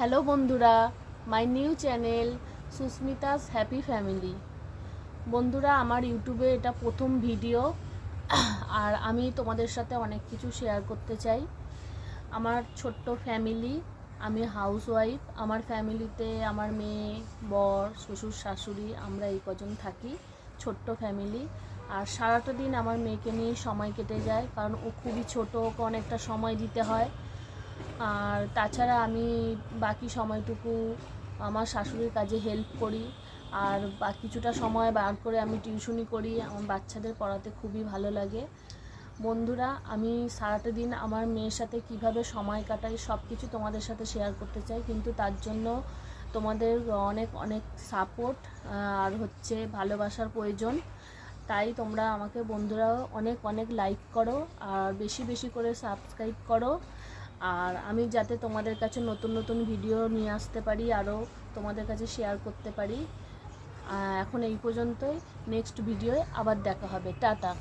Hello বন্ধুরা, my new channel Susmita's happy family. বন্ধুরা, আমার ইউটিউবে এটা প্রথম ভিডিও, আর আমি তোমাদের সাথে অনেক কিছু শেয়ার করতে চাই। আমার ছোট্ট ফ্যামিলি, আমি হাউসওয়াইফ। আমার ফ্যামিলিতে আমার মেয়ে, বর, শ্বশুর শাশুড়ি, আমরা এই কজন থাকি। ছোট্ট ফ্যামিলি। আর সারাটা দিন আমার মেয়েকে নিয়ে সময় কেটে যায়, কারণ ও খুবই ছোটো, ওকে অনেকটা সময় দিতে হয়। আর তাছাড়া আমি বাকি সময়টুকু আমার শাশুড়ির কাজে হেল্প করি, আর কিছুটা সময় বার করে আমি টিউশনি করি। আমার বাচ্চাদের পড়াতে খুবই ভালো লাগে। বন্ধুরা, আমি সারাটা দিন আমার মেয়ের সাথে কিভাবে সময় কাটাই সব কিছু তোমাদের সাথে শেয়ার করতে চাই, কিন্তু তার জন্য তোমাদের অনেক অনেক সাপোর্ট আর ভালোবাসার প্রয়োজন। তাই তোমরা আমাকে বন্ধুরা অনেক অনেক লাইক করো আর বেশি বেশি করে সাবস্ক্রাইব করো, আর আমি যাতে তোমাদের কাছে নতুন নতুন ভিডিও নিয়ে আসতে পারি, আরও তোমাদের কাছে শেয়ার করতে পারি। এখন এই পর্যন্তই, নেক্সট ভিডিওয় আবার দেখা হবে। টাটা।